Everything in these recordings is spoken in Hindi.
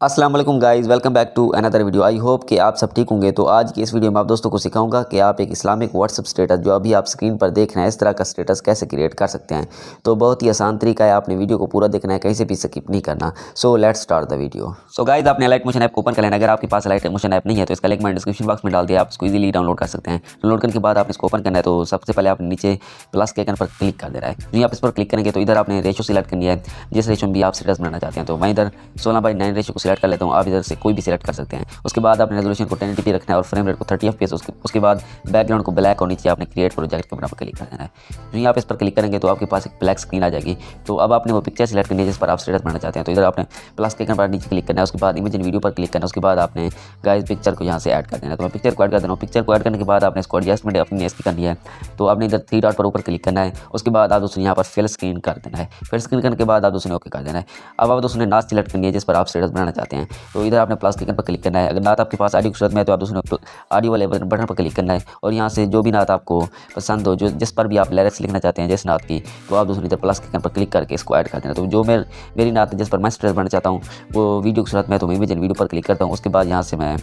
अस्सलाम वालेकुम guys, welcome back to another video. I hope कि आप सब ठीक होंगे। तो आज की इस वीडियो में आप दोस्तों को सिखाऊंगा कि आप एक इस्लामिक व्हाट्सअप स्टेटस जो अभी आप स्क्रीन पर देख रहे हैं इस तरह का स्टेटस कैसे क्रिएट कर सकते हैं। तो बहुत ही आसान तरीका है, आपने वीडियो को पूरा देखना है, कहीं से भी स्किप नहीं करना। So let's start the video. So guys, आपने लाइट मोशन ऐप को ओपन कर लेना। अगर आपके पास लाइट मोशन ऐप नहीं है तो इसका लिंक मैंने डिस्क्रिप्शन बॉक्स में डाल दिया, आप इसको ईजिली डाउनलोड कर सकते हैं। डाउनलोड करने के बाद आपने इसको ओपन करना है तो सबसे पहले आपने नीचे प्लस के आइकन पर क्लिक कर देना है। जो आप इस पर क्लिक करेंगे तो इधर आपने रेशो सिलेक्ट करनी है, जिस रेशो में भी आप स्टेटस बनाना चाहते हैं। तो मैं इधर 16:9 रेशो को सिलेक्ट कर लेता हूँ। आप इधर से कोई भी सिलेक्ट कर सकते हैं। उसके बाद आपने रेजोल्यूशन को 1080p रखना है और फ्रेम रेट को 30 fps। उसके बाद बैकग्राउंड को ब्लैक और नीचे आपने क्रिएट प्रोजेक्ट के बटन पर क्लिक कर देना है। जो आप इस पर क्लिक करेंगे तो आपके पास एक ब्लैक स्क्रीन आ जाएगी। तो अब आपने वो पिक्चर सिलेक्ट करनी है जिस पर आप स्टेटस बनाना चाहते हैं। तो इधर आपने प्लस के आइकन पर नीचे क्लिक करना है, उसके बाद इमेज इन वीडियो पर क्लिक करना है। उसके बाद आपने गाइस पिक्चर को यहाँ से ऐड कर देना है। तो मैं पिक्चर को ऐड कर देना हूँ। पिक्चर को ऐड करने के बाद आपने इसको एडजस्टमेंट अपनी इसकी करनी है। तो आपने इधर 3 डॉट पर ऊपर क्लिक करना है। उसके बाद आप दोस्तों यहाँ पर फिल स्क्रीन कर देना है। फिल स्क्रीन करने के बाद आप दोस्तों ओके कर देना है। अब आप दोस्तों नाच सिलेक्ट करनी है जिस पर आप स्टेटस बनाना चाहते हैं। तो इधर आपने प्लस के आइकन पर क्लिक करना है। अगर नात आपके पास ऑडियो की सूरत में है तो आप दोस्तों ऑडियो वाले बटन पर क्लिक करना है और यहाँ से जो भी नात आपको पसंद हो, जो जिस पर भी आप लिरिक्स लिखना चाहते हैं जिस नात की, तो आप दोस्तों इधर प्लस के आइकन पर क्लिक करके इसको ऐड कर देना। तो जो मेरी नात है जिस पर मैं स्टेटस बनाना चाहता हूँ वो वीडियो की सूरत में, तो मैं इमेज इन वीडियो पर क्लिक करता हूँ। उसके बाद यहाँ से मैं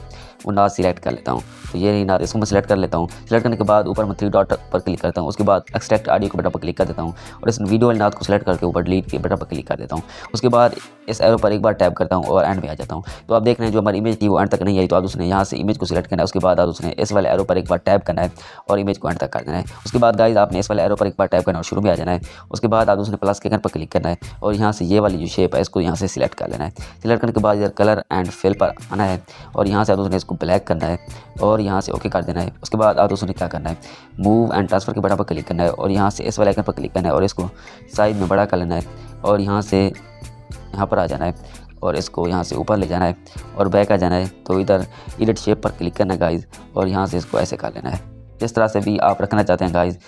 वो नात सिलेक्ट कर लेता हूँ। तो ये रही नात, इसको मैं सिलेक्ट कर लेता हूँ। सिलेक्ट करने के बाद ऊपर मैं 3 डॉट पर क्लिक करता हूँ। उसके बाद एक्सट्रैक्ट ऑडियो के बटन पर क्लिक कर देता हूँ और इस वीडियो वाली नात को सिलेक्ट करके ऊपर डिलीट के बटन पर क्लिक कर देता हूँ। उसके बाद इस एरो पर एक बार टैप करता हूँ और एंड में आ जाता हूँ। तो आप देख रहे हैं जो हमारी इमेज थी वो एंड तक नहीं आई। तो आप उसने यहाँ से इमेज को सिलेक्ट करना है। उसके बाद आप उसने इस वाले एरो पर एक बार टैप करना है और इमेज को एंड तक कर देना है। उसके बाद गाइस आपने इस वाले एरो पर एक बार टैप करना है और शुरू में आ जाना है। उसके बाद आप उसने प्लस के आइकन पर क्लिक करना है और यहाँ से ये वाली जो शेप है इसको यहाँ से सिलेक्ट कर लेना है। सिलेक्ट करने के बाद इधर कलर एंड फिल पर आना है और यहाँ से आप उसने इसको ब्लैक करना है और यहाँ से ओके कर देना है। उसके बाद आप उसने क्या करना है, मूव एंड ट्रांसफर के बटन पर क्लिक करना है और यहाँ से इस वाले आइकन पर क्लिक करना है और इसको साइज में बड़ा कर लेना है और यहाँ से यहाँ पर आ जाना है और इसको यहाँ से ऊपर ले जाना है और बैक आ जाना है। तो इधर एडिट शेप पर क्लिक करना है गाइस और यहाँ से इसको ऐसे कर लेना है। जिस तरह से भी आप रखना चाहते हैं गाइस,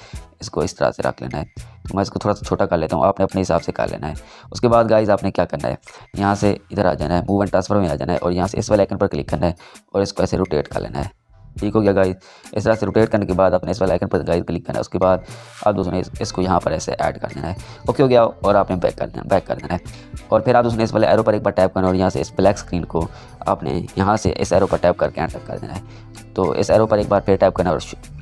इसको इस तरह से रख लेना है। तो मैं इसको थोड़ा सा छोटा कर लेता हूँ, आपने अपने हिसाब से कर लेना है। उसके बाद गाइस आपने क्या करना है, यहाँ से इधर आ जाना है, मूव एंड ट्रांसफर में आ जाना है और यहाँ से इस वाले आइकन पर क्लिक करना है और इसको ऐसे रोटेट कर लेना है। ठीक हो गया गाइस। इस तरह से रोटेट करने के बाद आपने इस वाले आइकन पर गाइस क्लिक करना है। उसके बाद आप दोस्तों ने इसको यहाँ पर ऐसे ऐड कर देना है। ओके हो गया और आपने बैक कर देना है और फिर आप दोस्तों ने इस वाले एरो पर एक बार टैप करना है और यहाँ से इस ब्लैक स्क्रीन को आपने यहाँ से इस एरो पर टैप करके एंड तक कर देना है। तो इस एरो पर एक बार फिर टैप करना है और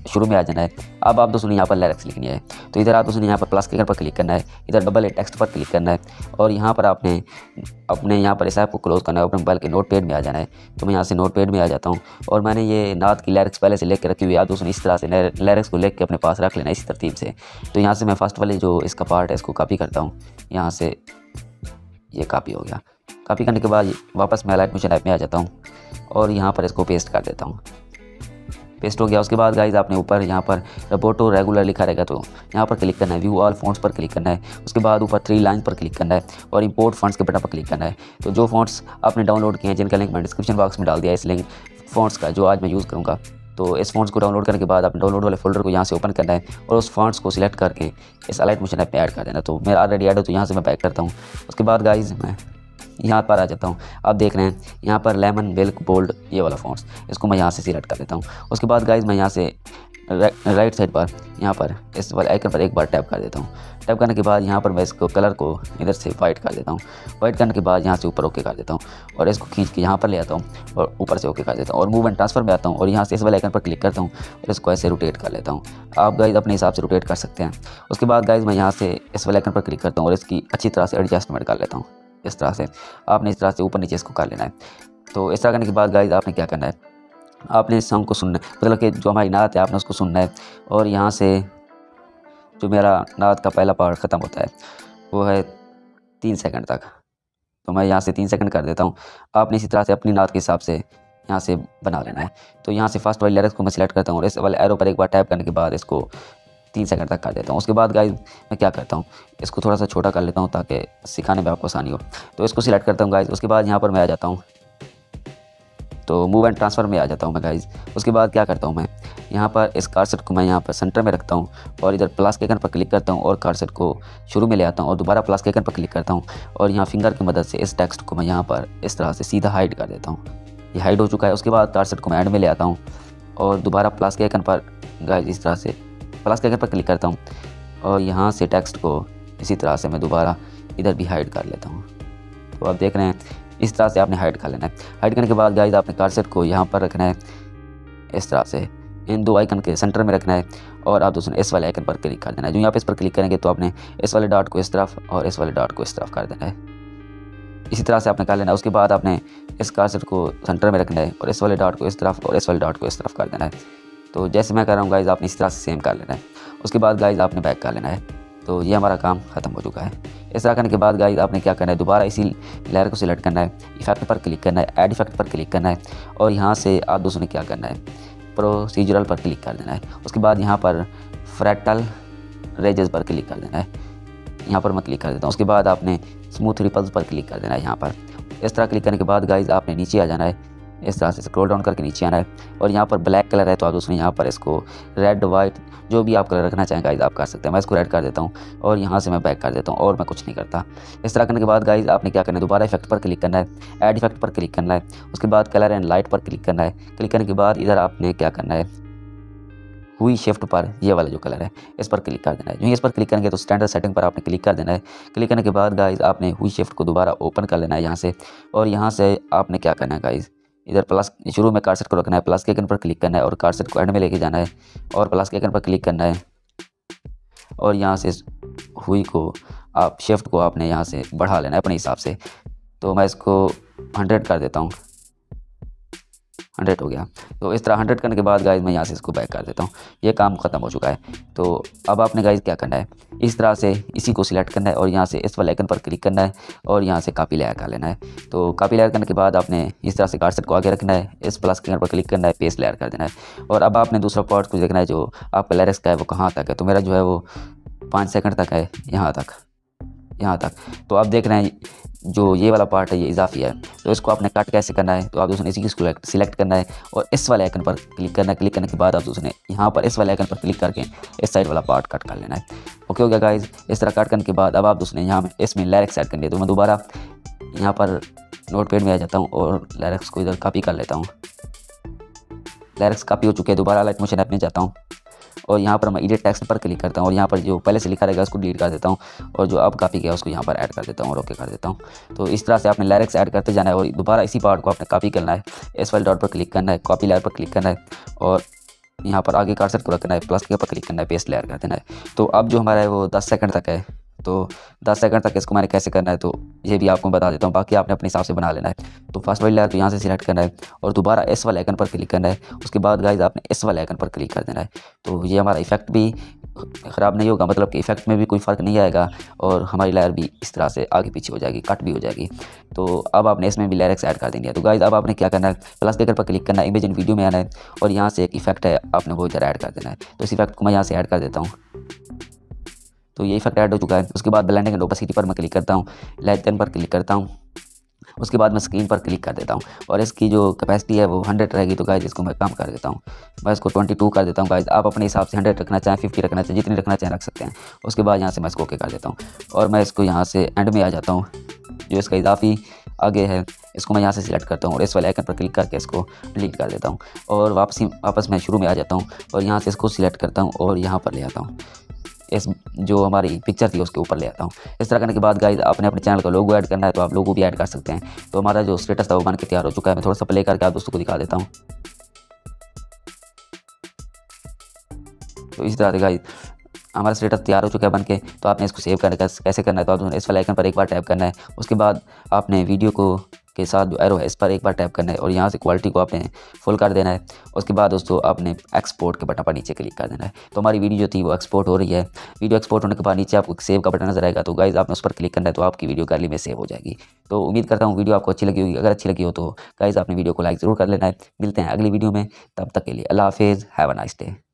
शुरू में आ जाना है। अब आप दोस्तों ने यहाँ पर लिरिक्स लिखनी है। तो इधर आप दोस्तों ने यहाँ पर प्लस के आइकन पर क्लिक करना है, इधर डबल ए टेक्स्ट पर क्लिक करना है और यहाँ पर आपने अपने यहाँ पर इस ऐप को क्लोज करना है, अपने मोबाइल के नोट पैड में आ जाना है। तो मैं यहाँ से नोट पैड में आ जाता हूँ और मैंने ये नात की लिरिक्स पहले से लिख के रखी हुई है। आप दोस्तों इस तरह से लिरिक्स को लिख के अपने पास रख लेना इसी तरतीब से। तो यहाँ से मैं फर्स्ट वाले जो इसका पार्ट है इसको कॉपी करता हूँ। यहाँ से ये कॉपी हो गया। कॉपी करने के बाद वापस मैं लाइट मोशन ऐप में आ जाता हूँ और यहाँ पर इसको पेस्ट कर देता हूँ। पेस्ट हो गया। उसके बाद गाइस आपने ऊपर यहाँ पर रोबोटो रेगुलर लिखा रहेगा तो यहाँ पर क्लिक करना है, व्यू ऑल फ़ॉन्ट्स पर क्लिक करना है। उसके बाद ऊपर 3 लाइन पर क्लिक करना है और इंपोर्ट फ़ॉन्ट्स के बटन पर क्लिक करना है। तो जो फ़ॉन्ट्स आपने डाउनलोड किए हैं जिनका लिंक मैं डिस्क्रिप्शन बॉक्स में डाल दिया है, इस लिंक फ़ॉन्ट्स का जो आज मैं यूज़ करूँगा। तो इस फ़ॉन्ट्स को डाउनलोड करने के बाद आपने डाउनलोड वाले फोल्डर को यहाँ से ओपन करना है और उस फ़ॉन्ट्स को सिलेक्ट करके इस लाइट मोशन ऐप में ऐड कर देना। तो मेरा ऑलरेडी ऐड है तो यहाँ से मैं बैक करता हूँ। उसके बाद गाइस मैं यहाँ पर आ जाता हूँ। आप देख रहे हैं यहाँ पर लेमन मिल्क बोल्ड ये वाला फ़ॉन्ट्स, इसको मैं यहाँ से सिलेक्ट कर देता हूँ। उसके बाद गाइस मैं यहाँ से राइट साइड पर यहाँ पर इस वाले आइकन पर एक बार टैप कर देता हूँ। टैप करने के बाद यहाँ पर मैं इसको कलर को इधर से वाइट कर देता हूँ। वाइट करने के बाद यहाँ से ऊपर ओके कर देता हूँ और इसको खींच के यहाँ पर ले आता हूँ और ऊपर से ओके कर देता हूँ और मूव एंड ट्रांसफर में आता हूँ और यहाँ से इस वाले आइकन पर क्लिक करता हूँ और इसको ऐसे रोटेट कर लेता हूँ। आप गाइस अपने हिसाब से रोटेट कर सकते हैं। उसके बाद गाइस मैं यहाँ से इस वाले आइकन पर क्लिक करता हूँ और इसकी अच्छी तरह से एडजस्टमेंट कर लेता हूँ। इस तरह से आपने इस तरह से ऊपर नीचे इसको कर लेना है। तो इस तरह करने के बाद गाइस आपने क्या करना है, आपने इस सॉन्ग को सुनना है, मतलब कि जो हमारी नात है आपने उसको सुनना है और यहाँ से जो मेरा नात का पहला पार्ट ख़त्म होता है वो है 3 सेकंड तक। तो मैं यहाँ से 3 सेकंड कर देता हूँ। आपने इसी तरह से अपनी नात के हिसाब से यहाँ से बना लेना है। तो यहाँ से फर्स्ट वाली लिरिक्स को मैं सिलेक्ट करता हूँ और इस वाले एरो पर एक बार टैप करने के बाद इसको 3 सेकंड तक कर देता हूँ। उसके बाद गाइस मैं क्या करता हूँ, इसको थोड़ा सा छोटा कर लेता हूँ ताकि सिखाने में आपको आसानी हो। तो इसको सिलेक्ट करता हूँ गाइस। उसके बाद यहाँ पर मैं आ जाता हूँ, तो मूव एंड ट्रांसफर में आ जाता हूँ मैं गाइस। उसके बाद क्या करता हूँ, मैं यहाँ पर इस कर्सर को मैं यहाँ पर सेंटर में रखता हूँ और इधर प्लस के आइकन पर क्लिक करता हूँ और कर्सर को शुरू में ले आता हूँ और दोबारा प्लस के आइकन पर क्लिक करता हूँ और यहाँ फिंगर की मदद से इस टेक्स्ट को मैं यहाँ पर इस तरह से सीधा हाइड कर देता हूँ। ये हाइड हो चुका है। उसके बाद कर्सर को मैं एंड में ले आता हूँ और दोबारा प्लस के आइकन पर गाइस इस तरह से प्लस के आइकन पर क्लिक करता हूँ और यहाँ से टेक्स्ट को इसी तरह से मैं दोबारा इधर भी हाइड कर लेता हूँ। तो आप देख रहे हैं इस तरह से आपने हाइड कर लेना है। हाइड करने के बाद गाइस आपने कर्सर को यहाँ पर रखना है इस तरह से, इन दो आइकन के सेंटर में रखना है और आप दोस्तों इस वाले आइकन पर क्लिक कर देना है। जो यहाँ पे इस पर क्लिक करेंगे तो आपने इस वाले डॉट को इस तरफ और इस वाले डॉट को इस तरफ कर देना है। इसी तरह से आपने कर लेना है। उसके बाद आपने इस कर्सर को सेंटर में रखना है और इस वाले डॉट को इस तरफ और इस वाले डॉट को इस तरफ कर देना है। तो जैसे मैं कर रहा हूँ गाइस आपने इस तरह से सेम कर लेना है। उसके बाद गाइस आपने बैक कर लेना है। तो ये हमारा काम ख़त्म हो चुका है। इस तरह करने के बाद गाइस आपने क्या करना है, दोबारा इसी लेयर को सिलेक्ट करना है, इफेक्ट पर क्लिक करना है, ऐड इफेक्ट पर क्लिक करना है और यहाँ से आप दोस्तों ने क्या करना है, प्रोसीजरल पर क्लिक कर देना है। उसके बाद यहाँ पर फ्रैक्टल रेजेस पर क्लिक कर देना है। यहाँ पर मैं क्लिक कर देता हूँ। उसके बाद आपने स्मूथ रिपल्स पर क्लिक कर देना है। यहाँ पर इस तरह क्लिक करने के बाद गाइस आपने नीचे आ जाना है, इस तरह से स्क्रॉल डाउन करके नीचे आना है और यहाँ पर ब्लैक कलर है तो आप दोस्तों यहाँ पर इसको रेड वाइट जो भी आप कलर रखना चाहें गाइस आप कर सकते हैं। मैं इसको रेड कर देता हूँ और यहाँ से मैं बैक कर देता हूँ और मैं कुछ नहीं करता। इस तरह करने के बाद गाइस आपने क्या करना है, दोबारा इफेक्ट पर क्लिक करना है, ऐड इफेक्ट पर क्लिक करना है। उसके बाद कलर एंड लाइट पर क्लिक करना है। क्लिक करने के बाद इधर आपने क्या करना है, हुई शिफ्ट पर ये वाला जो कलर है इस पर क्लिक कर देना है। जो इस पर क्लिक करेंगे तो स्टैंडर्ड सेटिंग पर आपने क्लिक कर देना है। क्लिक करने के बाद गाइस आपने हुई शिफ्ट को दोबारा ओपन कर लेना है यहाँ से और यहाँ से आपने क्या करना है गाइस, इधर प्लस शुरू में कर्सर को रखना है, प्लस के आइकन पर क्लिक करना है और कर्सर को एंड में लेके जाना है और प्लस के आइकन पर क्लिक करना है और यहाँ से हुई को आप शिफ्ट को आपने यहाँ से बढ़ा लेना है अपने हिसाब से। तो मैं इसको 100 कर देता हूँ, 100 हो गया। तो इस तरह 100 करने के बाद गाइस मैं यहाँ से इसको बैक कर देता हूँ। ये काम ख़त्म हो चुका है। तो अब आपने गाइस क्या करना है, इस तरह से इसी को सिलेक्ट करना है और यहाँ से इस वाले आइकन पर क्लिक करना है और यहाँ से कॉपी लेयर कर लेना है। तो कॉपी लेयर करने के बाद आपने इस तरह से कर्सर को आगे रखना है, इस प्लस के आइकन पर क्लिक करना है, पेस्ट लेयर कर देना है और अब आपने दूसरा पार्ट को देखना है जो आपका लिरिक्स का है वो कहाँ तक है। तो मेरा जो है वो 5 सेकंड तक है, यहाँ तक। तो आप देख रहे हैं जो ये वाला पार्ट है ये इजाफी है। तो इसको आपने कट कैसे करना है, तो आप दोस्तों इसी की सिलेक्ट करना है और इस वाले आइकन पर क्लिक करना है। क्लिक करने के बाद आप दोस्तों ने यहाँ पर इस वाले आइकन पर क्लिक करके इस साइड वाला पार्ट कट कर लेना है। ओके हो गया गाइस। इस तरह कट करने के बाद अब आप दोस्तों ने यहाँ इसमें लिरिक्स ऐड करनी है। तो मैं दोबारा यहाँ पर नोटपैड में आ जाता हूँ और लिरिक्स को इधर कॉपी कर लेता हूँ। लिरिक्स कॉपी हो चुके हैं। दोबारा लाइट मोशन ऐप में जाता हूँ और यहाँ पर मैं एडिट टेक्स्ट पर क्लिक करता हूँ और यहाँ पर जो पहले से लिखा रहेगा उसको डिलीट कर देता हूँ और जो अब कॉपी किया उसको यहाँ पर ऐड कर देता हूँ और ओके कर देता हूँ। तो इस तरह से आपने लिरिक्स ऐड करते जाना है और दोबारा इसी पार्ट को आपने कॉपी करना है, इस वाले डॉट पर क्लिक करना है, कॉपी लेयर पर क्लिक करना है और यहाँ पर आगे कर्सर को रखना है, प्लस के ऊपर क्लिक करना है, पेस्ट लेयर कर देना है। तो अब जो हमारा है वो 10 सेकंड तक है। तो 10 सेकंड तक इसको मैंने कैसे करना है तो ये भी आपको बता देता हूँ, बाकी आपने अपने हिसाब से बना लेना है। तो फर्स्ट वाली लेयर तो यहाँ से सिलेक्ट करना है और दोबारा इस वाले आइकन पर क्लिक करना है। उसके बाद गाइस आपने इस वाले आइकन पर क्लिक कर देना है। तो ये हमारा इफेक्ट भी ख़राब नहीं होगा, मतलब कि इफेक्ट में भी कोई फ़र्क नहीं आएगा और हमारी लेयर भी इस तरह से आगे पीछे हो जाएगी, कट भी हो जाएगी। तो अब आपने इसमें भी लिरिक्स ऐड कर देनी है। तो गाइस अब आपने क्या करना है, प्लस के आइकन पर क्लिक करना है, इमेज इन वीडियो में आना है और यहाँ से एक इफेक्ट है आपने वो इधर ऐड कर देना है। तो इस इफेक्ट को मैं यहाँ से ऐड कर देता हूँ। तो ये इफेक्ट ऐड हो चुका है। उसके बाद ब्लेंडिंग एंड ओपेसिटी पर मैं क्लिक करता हूँ, लेसन पर क्लिक करता हूँ। उसके बाद मैं स्क्रीन पर क्लिक कर देता हूँ और इसकी जो कैपेसिटी है वो 100 रहेगी। तो गाइस इसको मैं कम कर देता हूँ, मैं इसको 22 कर देता हूँ। गाइस आप अपने हिसाब से 100 रखना चाहें, 50 रखना चाहें, जितनी रखना चाहें रख सकते हैं। उसके बाद यहाँ से मैं इसको ओके कर देता हूँ और मैं इसको यहाँ से एंड में आ जाता हूँ। जो इसका इजाफी आगे है इसको मैं यहाँ से सिलेक्ट करता हूँ और इस वाले आइकन पर क्लिक करके इसको डिलीट कर देता हूँ और वापस मैं शुरू में आ जाता हूँ और यहाँ से इसको सिलेक्ट करता हूँ और यहाँ पर ले आता हूँ, इस जो हमारी पिक्चर थी उसके ऊपर ले आता हूँ। इस तरह करने के बाद गाइस आपने अपने चैनल का लोगो ऐड करना है, तो आप लोगो भी ऐड कर सकते हैं। तो हमारा जो स्टेटस था वो बन के तैयार हो चुका है। मैं थोड़ा सा प्ले करके आप दोस्तों को दिखा देता हूँ। तो इसी तरह से गाइस हमारा स्टेटस तैयार हो चुका है बन के। तो आपने इसको सेव करने का कैसे करना है, तो आप इस वाले आइकन पर एक बार टैप करना है। उसके बाद आपने वीडियो को के साथ जो एरो है इस पर एक बार टैप करना है और यहाँ से क्वालिटी को आपने फुल कर देना है। उसके बाद दोस्तों आपने एक्सपोर्ट के बटन पर नीचे क्लिक कर देना है। तो हमारी वीडियो जो थी वो एक्सपोर्ट हो रही है। वीडियो एक्सपोर्ट होने के बाद नीचे आपको सेव का बटन नजर आएगा। तो गाइस आपने उस पर क्लिक करना है तो आपकी वीडियो गैलरी में सेव हो जाएगी। तो उम्मीद करता हूँ वीडियो आपको अच्छी लगी होगी। अगर अच्छी लगी हो तो गाइस आपने वीडियो को लाइक ज़रूर कर लेना है। मिलते हैं अगली वीडियो में, तब तक के लिए अल्लाह हाफिज़, हैव अ नाइस डे।